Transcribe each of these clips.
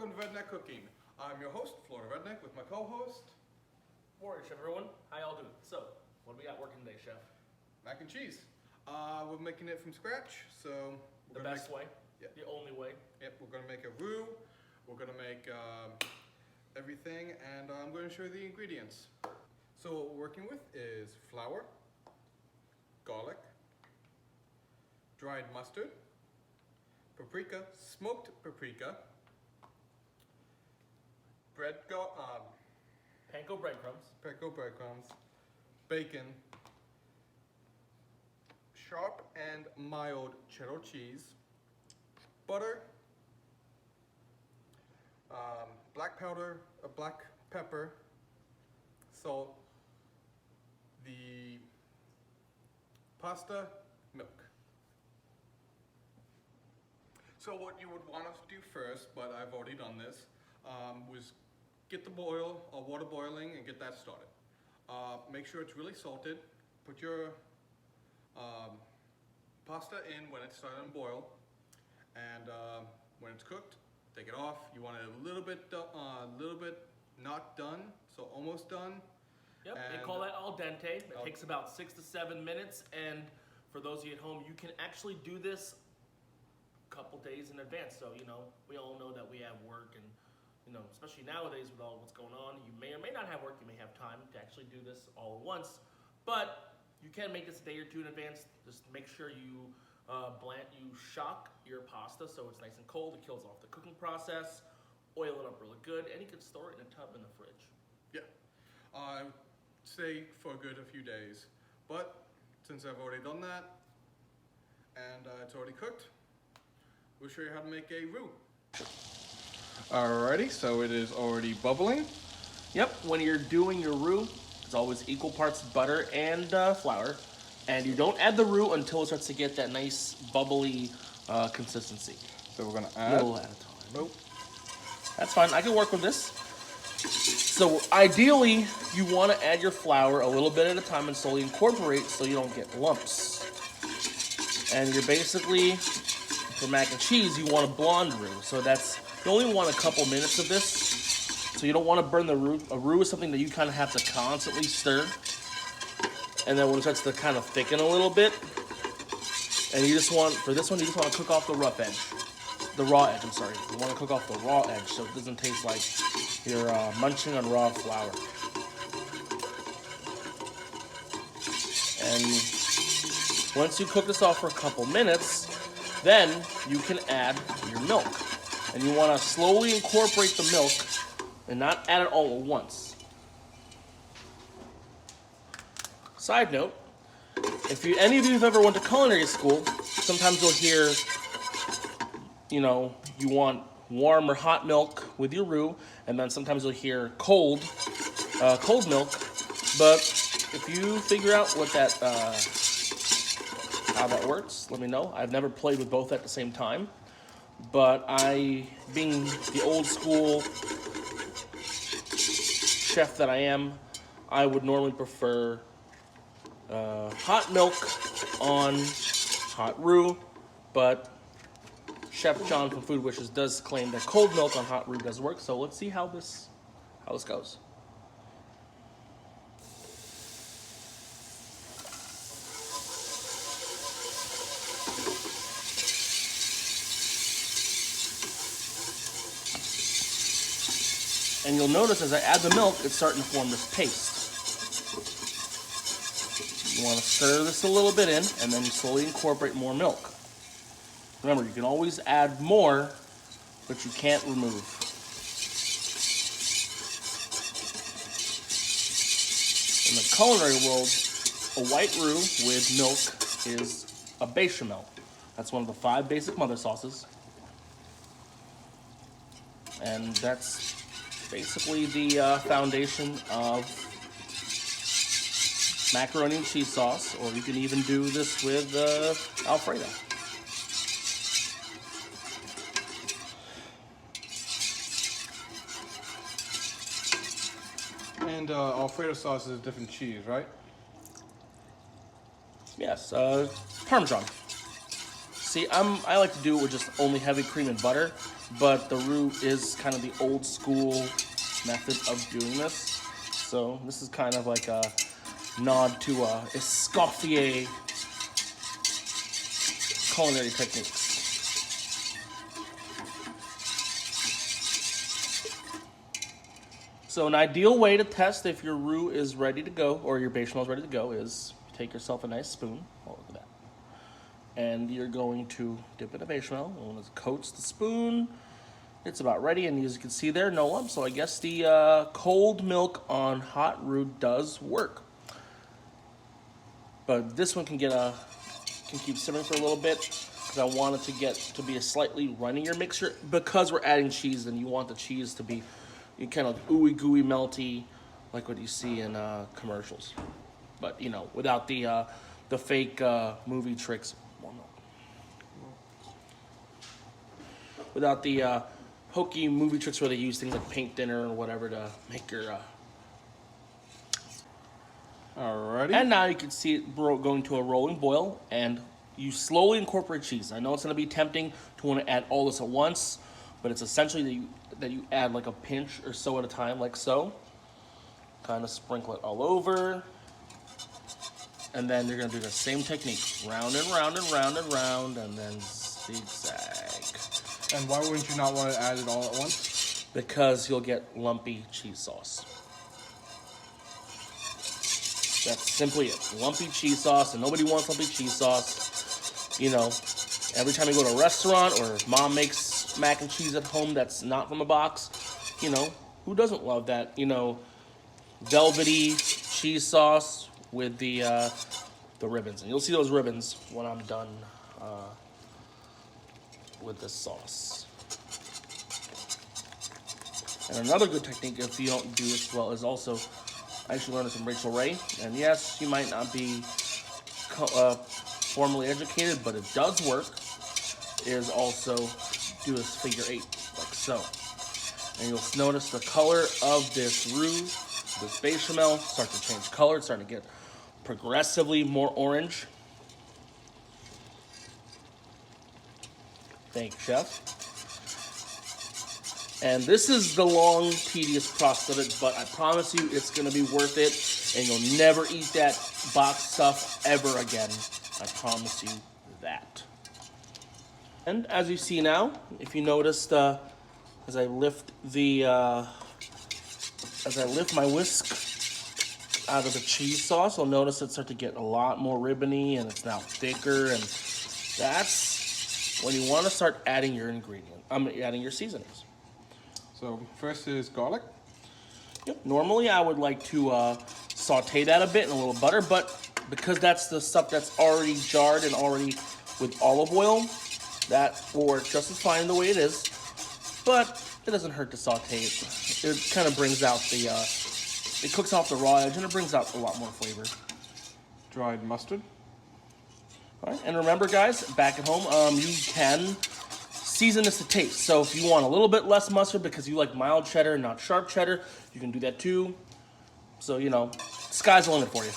welcome to Redneck Cooking. I'm your host, Florida Redneck, with my co-host, Warrior Chef, everyone. How y'all doing? So, what do we got working today, Chef? mac and cheese. We're making it from scratch, so The best way? Yeah. The only way? Yep, we're gonna make a roux. We're gonna make everything, and I'm going to show you the ingredients. So what we're working with is flour, garlic, dried mustard, paprika, smoked paprika, Panko breadcrumbs. bacon, sharp and mild cheddar cheese, butter, black pepper, salt, the pasta, milk. So what you would want us to do first, but I've already done this, was get the water boiling and get that started. Make sure it's really salted. Put your pasta in when it's starting to boil, and when it's cooked, take it off. You want it a little bit not done, so almost done. Yep, And they call that al dente. It takes about 6 to 7 minutes, and for those of you at home, you can actually do this a couple days in advance. So, we all know that we have work, and, especially nowadays with all what's going on, you may or may not have work, you may have time to actually do this all at once, but you can make this a day or two in advance. Just make sure you shock your pasta so it's nice and cold. It kills off the cooking process. Oil it up really good, and you can store it in a tub in the fridge. Yeah, I would say for a good few days, but since I've already done that and it's already cooked, we'll show you how to make a roux. Alrighty, so it is already bubbling. Yep, when you're doing your roux, it's always equal parts butter and flour. And you don't add the roux until it starts to get that nice bubbly consistency. So we're gonna A add. little at a time. Nope. That's fine, I can work with this. So ideally, you want to add your flour a little bit at a time and slowly incorporate so you don't get lumps. And you're basically, for mac and cheese, you want a blonde roux. So you only want a couple minutes of this. So you don't want to burn the roux. A roux is something that you kind of have to constantly stir. And then when it starts to kind of thicken a little bit, and for this one, you just want to cook off the raw edge. You want to cook off the raw edge so it doesn't taste like you're munching on raw flour. And once you cook this off for a couple minutes, then you can add your milk. And you want to slowly incorporate the milk and not add it all at once. Side note, if any of you have ever went to culinary school, sometimes you'll hear, you want warm or hot milk with your roux, and then sometimes you'll hear cold milk. But if you figure out how that works, let me know. I've never played with both at the same time, but being the old school chef that I am, I would normally prefer hot milk on hot roux, but Chef John from Food Wishes does claim that cold milk on hot roux does work. So let's see how this goes. And you'll notice as I add the milk, it's starting to form this paste. You want to stir this a little bit in, and then you slowly incorporate more milk. Remember, you can always add more, but you can't remove. In the culinary world, a white roux with milk is a bechamel. That's one of the 5 basic mother sauces. And that's basically the foundation of macaroni and cheese sauce, or you can even do this with Alfredo. And Alfredo sauce is a different cheese, right? Yes, Parmesan. See, I like to do it with just only heavy cream and butter, but the Roux is kind of the old school method of doing this. So this is kind of like a nod to Escoffier culinary techniques. So an ideal way to test if your roux is ready to go or your bechamel is ready to go is take yourself a nice spoon. Oh, look at that. And you're going to dip in a bechamel. And when it coats the spoon, it's about ready. And as you can see there, no lumps. So I guess the cold milk on hot roux does work. But this one can keep simmering for a little bit because I want it to get to be a slightly runnier mixture. Because we're adding cheese, and you want the cheese to be kind of ooey gooey melty, like what you see in commercials. But you know, without the fake movie tricks. Well, no. Without the hokey movie tricks where they use things like paint thinner or whatever to make your. Alrighty. And now you can see it going to a rolling boil, and you slowly incorporate cheese. I know it's going to be tempting to want to add all this at once, but it's essentially that you add like a pinch or so at a time, like so. Kind of sprinkle it all over. And then you're going to do the same technique. Round and round and round and round, and then zigzag. And why wouldn't you not want to add it all at once? Because you'll get lumpy cheese sauce. That's simply it. Lumpy cheese sauce, and nobody wants lumpy cheese sauce. You know, every time you go to a restaurant or mom makes mac and cheese at home that's not from a box, you know, who doesn't love that? You know, velvety cheese sauce with the ribbons. And you'll see those ribbons when I'm done with this sauce. And another good technique, if you don't do this well, is also, I actually learned this from Rachel Ray. And yes, she might not be formally educated, but it does work, is also do this figure 8, like so. And you'll notice the color of this roux, this bechamel, start to change color. It's starting to get progressively more orange. Thank you, Chef. And this is the long, tedious process of it, but I promise you it's going to be worth it, and you'll never eat that box stuff ever again. I promise you that. And as you see now, if you noticed, as I lift my whisk out of the cheese sauce, you'll notice it start to get a lot more ribbony, and it's now thicker, and that's when you want to start adding your adding your seasonings. So first is garlic. Yep. Normally I would like to saute that a bit in a little butter, but because that's the stuff that's already jarred and already with olive oil, that will work just as fine the way it is. But it doesn't hurt to saute it. It kind of brings out it cooks off the raw edge, and it brings out a lot more flavor. Dried mustard. All right, and remember guys, back at home, you can season this to taste. So if you want a little bit less mustard because you like mild cheddar and not sharp cheddar, you can do that too. So, you know, sky's the limit for you.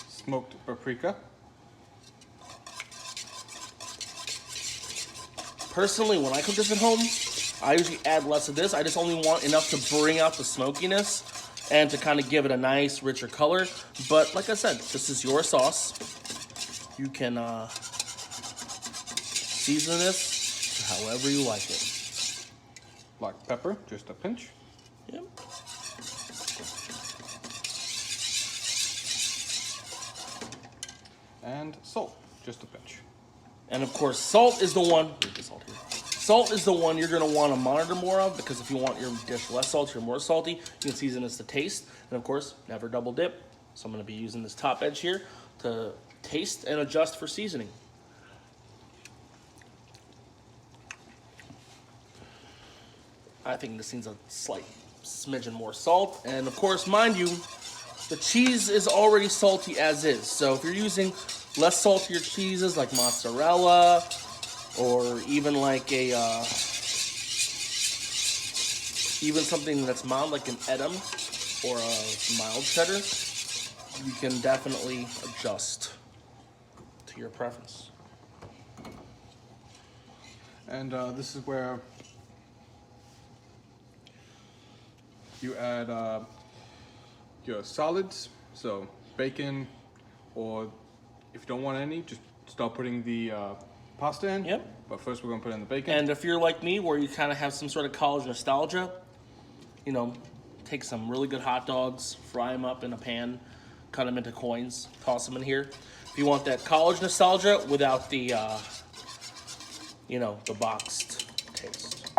Smoked paprika. Personally, when I cook this at home, I usually add less of this. I just only want enough to bring out the smokiness and to kind of give it a nice, richer color. But like I said, this is your sauce. You can season this however you like it. Black pepper, just a pinch. Yep. And salt, just a pinch. And of course, salt is the one. Salt is the one you're going to want to monitor more of, because if you want your dish less salty or more salty, you can season this to taste. And of course, never double dip. So I'm going to be using this top edge here to taste and adjust for seasoning. I think this needs a slight smidgen more salt. And of course, mind you, the cheese is already salty as is. So if you're using less saltier cheeses like mozzarella, or even like even something that's mild like an Edam or a mild cheddar, you can definitely adjust to your preference. And this is where you add your solids, so bacon, or if you don't want any, just start putting the pasta in. Yep. But first we're gonna put in the bacon. And if you're like me, where you kind of have some sort of college nostalgia, you know, take some really good hot dogs, fry them up in a pan, cut them into coins, toss them in here. If you want that college nostalgia without the, you know, the boxed taste.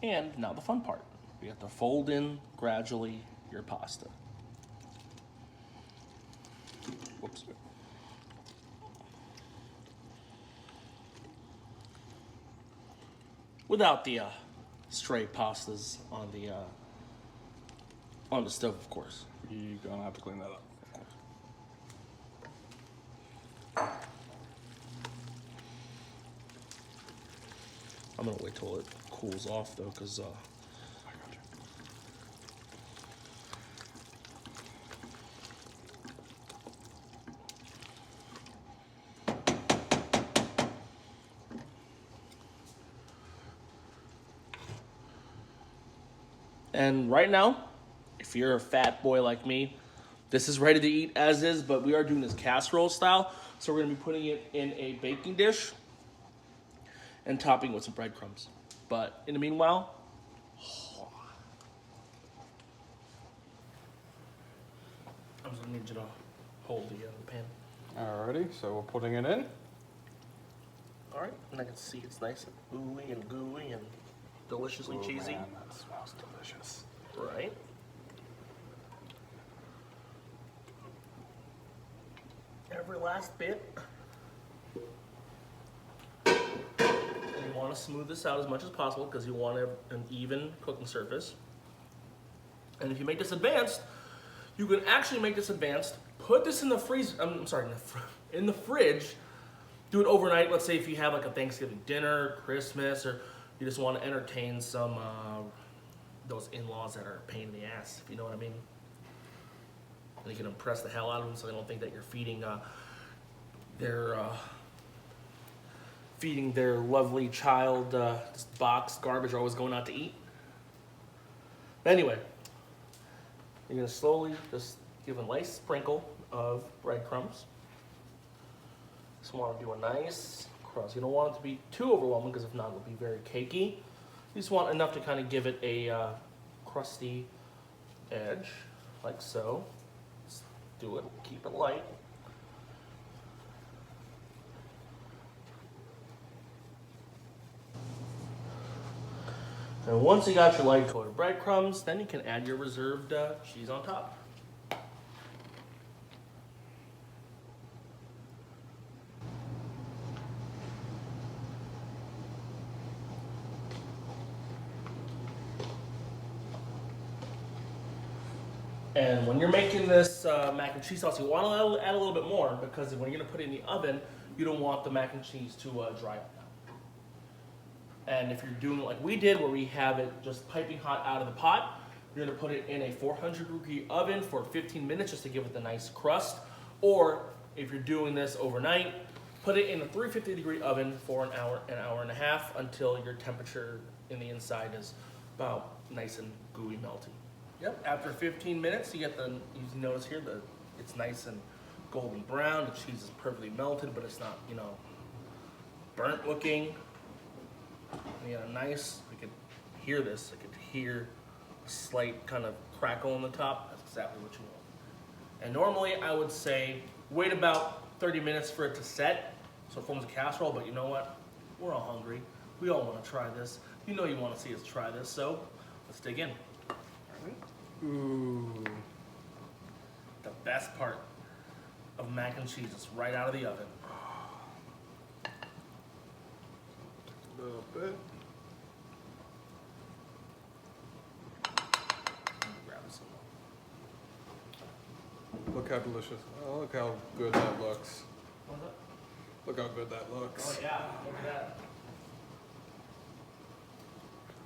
And now the fun part. You have to fold in gradually your pasta. Whoops. Without the stray pastas on the stove, of course. You're gonna have to clean that up. I'm gonna wait till it cools off though, because I got you. and right now, if you're a fat boy like me, this is ready to eat as is, but we are doing this casserole style. So we're gonna be putting it in a baking dish and topping with some breadcrumbs. But in the meanwhile, I'm just gonna need you to hold the pan. Alrighty, so we're putting it in. All right, and I can see it's nice and ooey and gooey and deliciously Oh, cheesy. man, that smells delicious. Right. Every last bit. And you want to smooth this out as much as possible because you want an even cooking surface. And if you make this advanced, you can actually make this advanced, put this in the freezer, I'm sorry, in the fridge, do it overnight. Let's say if you have like a Thanksgiving dinner, Christmas, or you just want to entertain some, those in-laws that are a pain in the ass, if you know what I mean. And you can impress the hell out of them so they don't think that you're feeding their lovely child just boxed garbage or always going out to eat. But anyway, you're gonna slowly just give a nice sprinkle of breadcrumbs. Just want to do a nice crust. You don't want it to be too overwhelming because if not, it'll be very cakey. You just want enough to kind of give it a crusty edge, like so. Just do it, keep it light. And once you got your light coated breadcrumbs, then you can add your reserved cheese on top. And when you're making this mac and cheese sauce, you want to add a little bit more because when you're going to put it in the oven, you don't want the mac and cheese to dry up now. And if you're doing it like we did, where we have it just piping hot out of the pot, you're going to put it in a 400-degree oven for 15 minutes just to give it the nice crust. Or if you're doing this overnight, put it in a 350-degree oven for an hour and a half until your temperature in the inside is about nice and gooey melty. Yep. After 15 minutes, you get you notice here that it's nice and golden brown. The cheese is perfectly melted, but it's not, burnt looking. And you got a nice. I could hear this. I could hear a slight kind of crackle on the top. That's exactly what you want. And normally, I would say wait about 30 minutes for it to set, so it forms a casserole. But you know what? We're all hungry. We all want to try this. You know you want to see us try this, so let's dig in. Ooh. The best part of mac and cheese is right out of the oven. A little bit. Grab some. Look how delicious. Oh, look how good that looks. What's up? Look how good that looks. Oh yeah, look at that.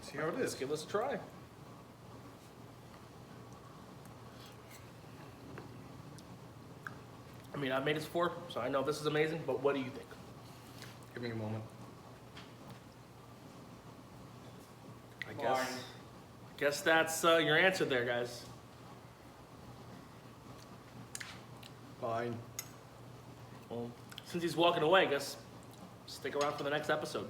See how it Let's is. give this a try. mean, I've made this before, so I know this is amazing, but what do you think? Give me a moment. I guess that's your answer there, guys. Fine. Well, since he's walking away, I guess stick around for the next episode.